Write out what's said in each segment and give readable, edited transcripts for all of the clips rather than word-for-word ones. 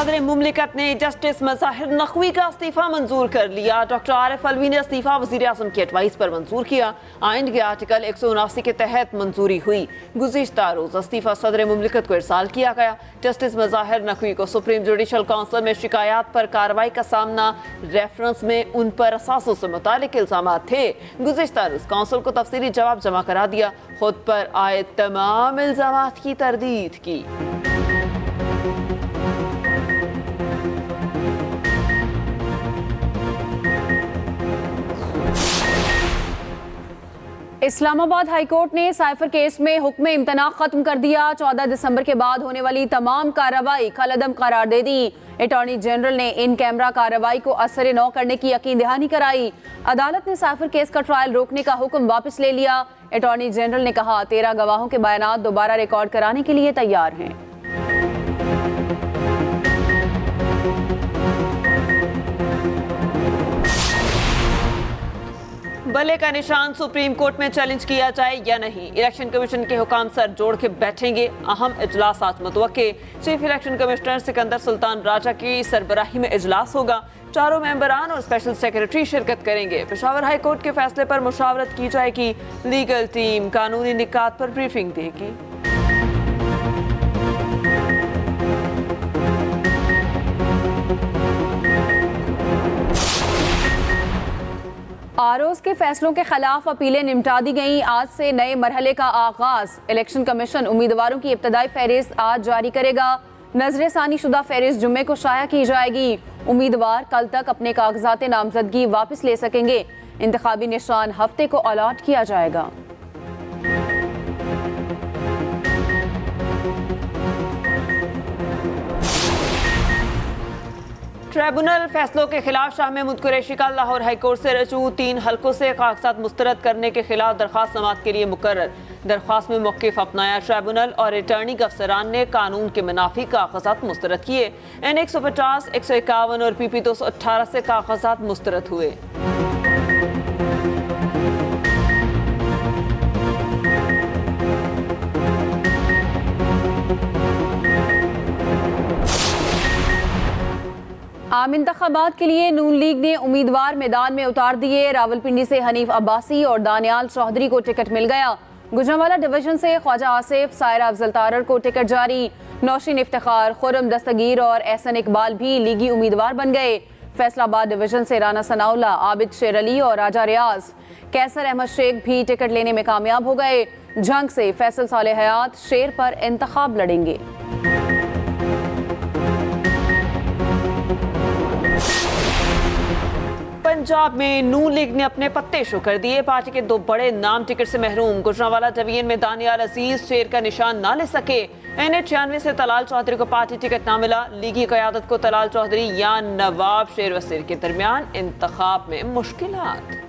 सदर मुमलिकत ने जस्टिस मज़ाहिर नकवी का इस्तीफ़ा मंजूर कर लिया। डॉक्टर आरिफ अलवी ने इस्तीफ़ा वज़ीर आज़म की एडवाइस पर मंजूर किया। आइन के आर्टिकल 179 के तहत मंजूरी हुई। गुज़िश्ता रोज़ इस्तीफ़ा सदर मुमलिकत को इरसाल किया गया। जस्टिस मज़ाहिर नकवी को सुप्रीम जुडिशल काउंसिल में शिकायत पर कार्रवाई का सामना रेफरेंस में उन पर असासों से मुतालिक इल्ज़ाम थे। गुज़िश्ता रोज़ काउंसिल को तफसीली जवाब जमा करा दिया। खुद पर आए तमाम इल्ज़ाम की तरदीद की। इस्लामाबाद हाईकोर्ट ने साइफर केस में हुक्म इम्तना खत्म कर दिया। 14 दिसंबर के बाद होने वाली तमाम कार्रवाई कलअदम करार दे दी। अटॉर्नी जनरल ने इन कैमरा कार्रवाई को असर न करने की यकीन दहानी कराई। अदालत ने साइफर केस का ट्रायल रोकने का हुक्म वापस ले लिया। अटॉर्नी जनरल ने कहा 13 गवाहों के बयान दोबारा रिकॉर्ड कराने के लिए तैयार हैं। बल्ले का निशान सुप्रीम कोर्ट में चैलेंज किया जाए या नहीं, इलेक्शन कमीशन के हुकाम सर जोड़ के बैठेंगे। अहम इजलास आज मुतवक्के। Chief election commissioner Sikandar Sultan Raja की सरबराही में इजलास होगा। चारों मेंबरान और स्पेशल सेक्रेटरी शिरकत करेंगे। पेशावर हाई कोर्ट के फैसले पर मुशावरत की जाएगी। लीगल टीम कानूनी निकात पर ब्रीफिंग देगी। आरओज़ के फैसलों के खिलाफ अपीलें निपटा दी गईं। आज से नए मरहले का आगाज। इलेक्शन कमीशन उम्मीदवारों की इब्तदाई फहरिस्त आज जारी करेगा। नजर सानी शुदा फहरिस्त जुम्मे को शाया की जाएगी। उम्मीदवार कल तक अपने कागजात नामजदगी वापस ले सकेंगे। इंतखाबी निशान हफ्ते को अलॉट किया जाएगा। ट्रिब्यूनल फैसलों के खिलाफ शाह महमूद कुरैशी का लाहौर हाईकोर्ट से रजू 3 हलकों से कागजात मुस्तरद करने के खिलाफ दरख्वास्त समाअत के लिए मुकर्रर। दरख्वास्त में मौक़िफ़ अपनाया। ट्रिब्यूनल और रिटर्निंग अफसरान ने कानून के मुनाफी कागजात मुस्तरद किए। N 150, 151 और PP 218 से कागजात मुस्तरद हुए। आम इंतखाबात के लिए नून लीग ने उम्मीदवार मैदान में उतार दिए। रावलपिंडी से हनीफ अब्बासी और दानियाल चौधरी को टिकट मिल गया। गुजरांवाला डिवीजन से ख्वाजा आसिफ, सायरा अफजल तारर को टिकट जारी। नौशीन इफ्तिखार, खुर्रम दस्तगीर और एहसन इकबाल भी लीगी उम्मीदवार बन गए। फैसलाबाद डिवीजन से राना सनाउल्ला, आबिद शेर अली और राजा रियाज, कैसर अहमद शेख भी टिकट लेने में कामयाब हो गए। झंग से फैसल सालेह हयात शेर पर इंतखाब लड़ेंगे। पंजाब में नून लीग ने अपने पत्ते शो कर दिए। पार्टी के 2 बड़े नाम टिकट से महरूम। गुजरांवाला डिवीजन में दानियाल अजीज शेर का निशान ना ले सके। NH 96 से तलाल चौधरी को पार्टी टिकट ना मिला। लीगी क़यादत को तलाल चौधरी या नवाब शेर वसीर के दरमियान इंतखाब में मुश्किलात।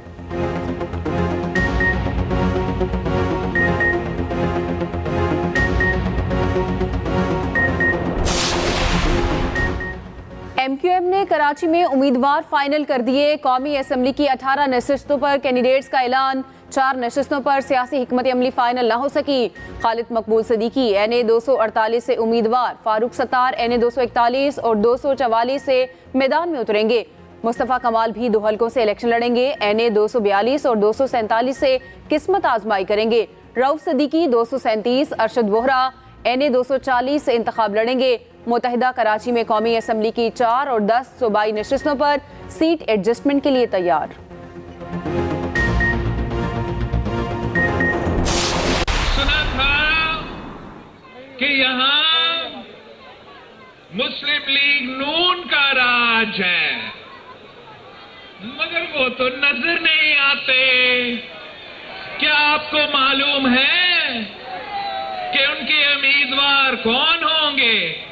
MQM ने कराची में उम्मीदवार फाइनल कर दिए। कौमी असम्बली की 18 नशिस्तों पर कैंडिडेट्स का ऐलान। 4 नशिस्तों पर सियासी हिकमत अमली फाइनल ना हो सकी। खालिद मकबूल सदीकी NA 248 से उम्मीदवार, फारूक सत्तार NA 241 और 244 से मैदान में उतरेंगे। मुस्तफ़ा कमाल भी 2 हलकों से इलेक्शन लड़ेंगे। NA 242 और 247 से किस्मत आजमाई करेंगे। रऊफ सदीकी 237, अरशद वोहरा NA 240 से इंतखाब लड़ेंगे। मुत्तहिदा कराची में कौमी असम्बली की 4 और 10 सूबाई नशिस्तों पर सीट एडजस्टमेंट के लिए तैयार। सुना था कि यहाँ मुस्लिम लीग नून का राज है, मगर वो तो नजर नहीं आते। क्या आपको मालूम है कि उनके उम्मीदवार कौन होंगे?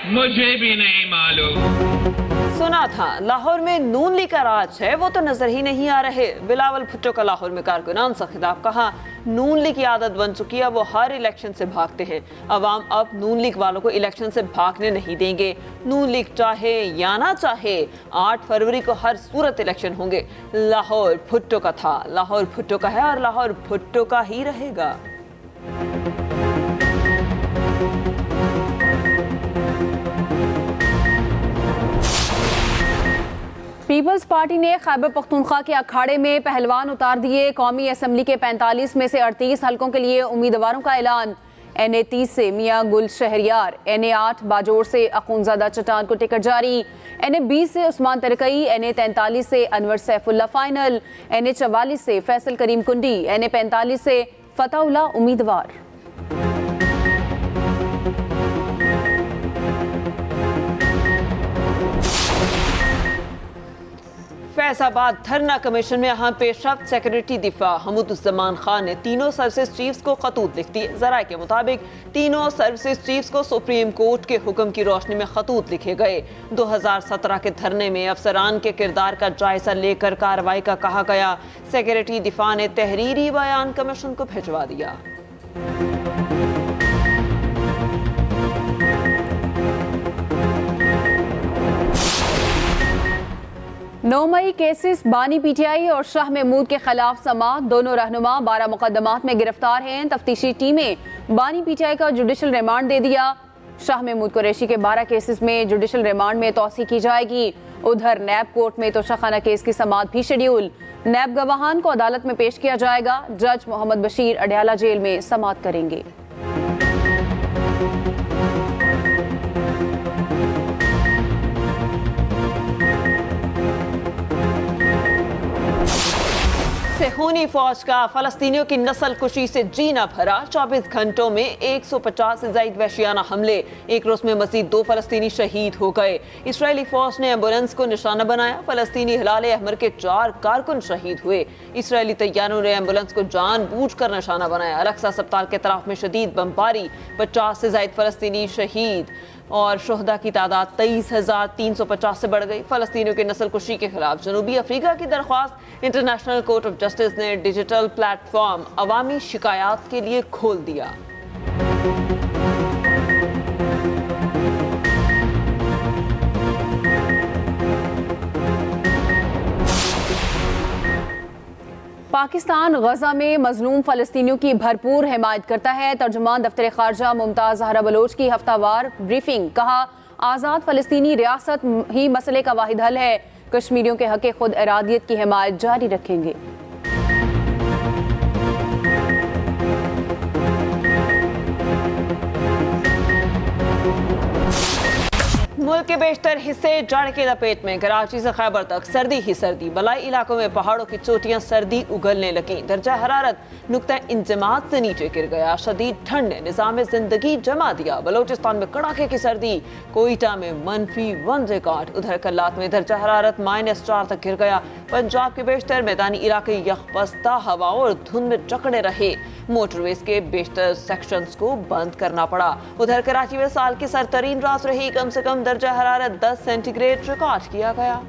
मुझे भी नहीं मालूम। सुना था लाहौर में नून लीग का राज है, वो तो नजर ही नहीं आ रहे। बिलावल भुट्टो का लाहौर में कारकुनान सा खिताब। कहा नून लीग की आदत बन चुकी है, वो हर इलेक्शन से भागते हैं। अवाम अब नून लीग वालों को इलेक्शन से भागने नहीं देंगे। नून लीग चाहे या ना चाहे 8 फरवरी को हर सूरत इलेक्शन होंगे। लाहौर भुट्टो का था, लाहौर भुट्टो का है और लाहौर भुट्टो का ही रहेगा। पीपल्स पार्टी ने खैबर पख्तूनख्वा के अखाड़े में पहलवान उतार दिए। कौमी असम्बली के 45 में से 38 हलकों के लिए उम्मीदवारों का ऐलान। NA 30 से मियां गुल शहरियार, NA 8 बाजोर से अखूनजादा चट्टान को टिकट जारी, NA 20 से उस्मान तरकई, NA 43 से अनवर सैफुल्ला फाइनल, NA 44 से फैसल करीम कुंडी, NA 45 से फताउल्ला उम्मीदवार। फैजाबाद धरना कमीशन में अहम पेशरफ्त। सेक्रेटरी दिफा हमदुज़्ज़मान खान ने तीनों सर्विसेज चीफ्स को खतूत लिख दिए। ज़राए के मुताबिक तीनों सर्विसेज चीफ्स को सुप्रीम कोर्ट के हुक्म की रोशनी में खतूत लिखे गए। 2017 के धरने में अफसरान के किरदार का जायजा लेकर कार्रवाई का कहा गया। सेक्रेटरी दिफा ने तहरीरी बयान कमीशन को भिजवा दिया। 9 मई केसेस बानी PTI और शाह महमूद के खिलाफ समाअत। दोनों रहनुमा 12 मुकदमात में गिरफ्तार हैं। तफ्तीशी टीमें बानी PTI का जुडिशल रिमांड दे दिया। शाह महमूद कुरैशी के 12 केसेस में जुडिशल रिमांड में तौसी की जाएगी। उधर नैब कोर्ट में तोशाखाना केस की समाअत भी शेड्यूल। नैब गवाहान को अदालत में पेश किया जाएगा। जज मोहम्मद बशीर अडयाला जेल में समाअत करेंगे। सेहूनी फौज का फलस्तीनियों की नस्ल कुशी से जीना भरा। 24 घंटों में 150 से ज्यादा वहशियाना हमले। एक रोज में मजीद 2 फलस्तीनी शहीद हो गए। इसराइली फौज ने एम्बुलेंस को निशाना बनाया। फलस्तीनी हिलाल अहमर के 4 कारकुन शहीद हुए। इसराइली तैयारों ने एम्बुलेंस को जानबूझकर निशाना बनाया। अलक्सा अस्पताल के तरफ में शदीद बमबारी। 50 से ज्यादा फलस्तीनी शहीद और शोहदा की तादाद 23,350 से बढ़ गई। फलस्तीनियों की नस्ल कुशी के खिलाफ जनूबी अफ्रीका की दरख्वास्त इंटरनेशनल कोर्ट ऑफ जस्टिस ने डिजिटल प्लेटफॉर्म अवामी शिकायत के लिए खोल दिया। पाकिस्तान गजा में मजलूम फ़लस्तीनियों की भरपूर हिमायत करता है। तर्जुमान दफ्तर खारजा मुमताज़ ज़हरा बलोच की हफ्तावार ब्रीफिंग। कहा, आज़ाद फ़लस्तीनी रियासत ही मसले का वाहिद हल है। कश्मीरियों के हक़ खुद इरादियत की हिमायत जारी रखेंगे। मुल्क के बेशतर हिस्से जड़ के लपेट में। कराची से खैबर तक सर्दी ही सर्दी। बलाई इलाकों में पहाड़ों की चोटियां सर्दी उगलने लगी। दर्जा हरारत नुक्ता इंजमात से नीचे गिर गया। शदीद ठंड ने निज़ाम जिंदगी जमा दिया। बलोचिस्तान में कड़ाके की सर्दी। कोयटा में -1 रिकॉर्ड। उधर कल्लात में दर्जा हरारत -4 तक गिर गया। पंजाब के बेशतर मैदानी इलाके यकबस्ता हवाओं और धुंध में जकड़े रहे। मोटरवेज के बेशतर सेक्शंस को बंद करना पड़ा। उधर कराची में साल की सरतरीन रात रही। कम से कम दर्जा हरारत 10 सेंटीग्रेड रिकॉर्ड किया गया।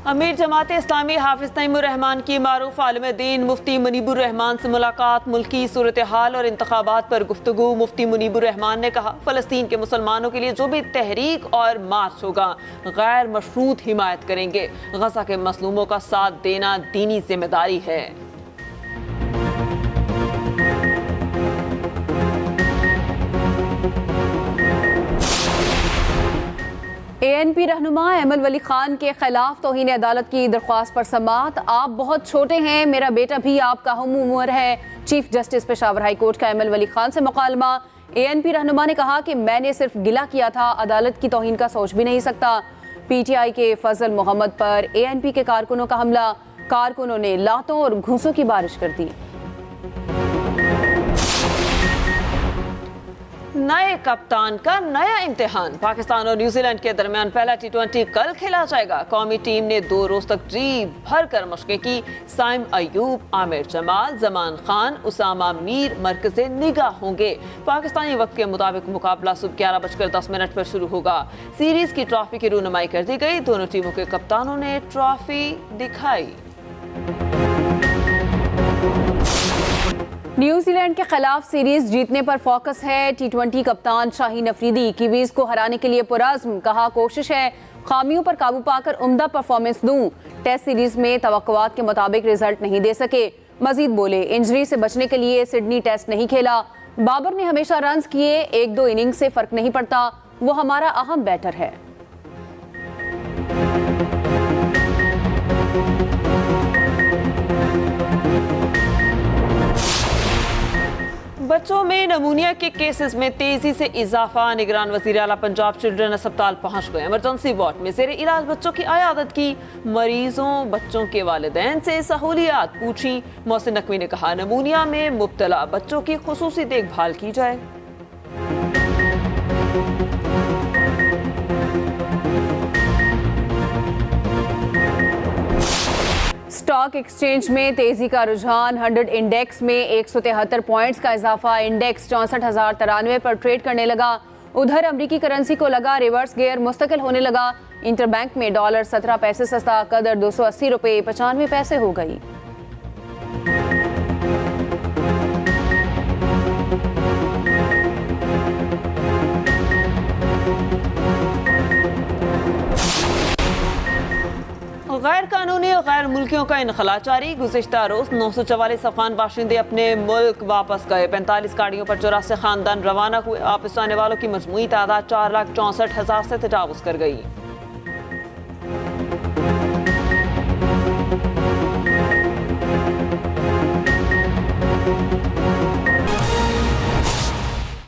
अमीर जमात इस्लामी हाफिज तैमूर रहमान की मारूफ आलिम दीन मुफ्ती मुनीबुर रहमान से मुलाकात। मुल्की सूरत हाल और इंतखाबात पर गुफ्तगू। मुफ्ती मुनीबुर रहमान ने कहा, फ़लस्तीन के मुसलमानों के लिए जो भी तहरीक और मार्च होगा गैर मशरूत हिमायत करेंगे। गजा के मसलूमों का साथ देना दीनी जिम्मेदारी है। ANP रहनुमा अहमद वली खान के खिलाफ तौहीन अदालत की दरख्वास्त पर समाअत। आप बहुत छोटे हैं, मेरा बेटा भी आपका हम उम्र है। Chief justice Peshawar high court का अहमद वली खान से मुकालमा। ANP रहनुमा ने कहा कि मैंने सिर्फ गिला किया था, अदालत की तौहीन का सोच भी नहीं सकता। PTI के फजल मोहम्मद पर ANP के कारकुनों का हमला। कारकुनों ने लातों और घूंसों की बारिश कर दी। नए कप्तान का नया इम्तिहान। पाकिस्तान और न्यूजीलैंड के दरमियान पहला T20 कल खेला जाएगा। कौमी टीम ने 2 रोज तक जी भर कर मशक़ें की। साइम अयूब, आमिर जमाल, जमान खान, उसामा मीर मरकज़े निगाह होंगे। पाकिस्तानी वक्त के मुताबिक मुकाबला सुबह 11:10 पर शुरू होगा। सीरीज की ट्रॉफी की रूनुमाई कर दी गई। दोनों टीमों के कप्तानों ने ट्रॉफी दिखाई। न्यूजीलैंड के खिलाफ सीरीज जीतने पर फोकस है। T20 कप्तान शाहीन अफरीदी कीवीज को हराने के लिए पुरज़्म। कहा, कोशिश है खामियों पर काबू पाकर उम्दा परफॉर्मेंस दूं। टेस्ट सीरीज में तवक्कुआत के मुताबिक रिजल्ट नहीं दे सके। मजीद बोले, इंजरी से बचने के लिए सिडनी टेस्ट नहीं खेला। बाबर ने हमेशा रन्स किए, एक दो इनिंग्स से फर्क नहीं पड़ता, वो हमारा अहम बैटर है। बच्चों में नमूनिया के केसेस में तेजी से इजाफा। निगरान वजीर आला पंजाब चिल्ड्रन अस्पताल पहुंच गए। इमरजेंसी वार्ड में जेर इलाज बच्चों की आयादत की। मरीजों बच्चों के वालिदैन से सहूलियात पूछी। मोहसिन नकवी ने कहा, नमूनिया में मुब्तला बच्चों की खुसूसी देखभाल की जाए। स्टॉक एक्सचेंज में तेजी का रुझान। 100 इंडेक्स में 173 पॉइंट्स का इजाफा। इंडेक्स 64,093 पर ट्रेड करने लगा। उधर अमरीकी करेंसी को लगा रिवर्स गियर, मुस्तकिल होने लगा। इंटरबैंक में डॉलर 17 पैसे सस्ता, कदर 280 रुपये 95 पैसे हो गई। गैर कानूनी और गैर मुल्कियों का इनखला जारी। गुज़िश्ता रोज 944 अफगान बाशिंदे अपने मुल्क वापस गए। 45 गाड़ियों पर 84 खानदान रवाना हुए। वापस आने वालों की मजमूई तादाद 4,64,000 से तजावुज कर गई।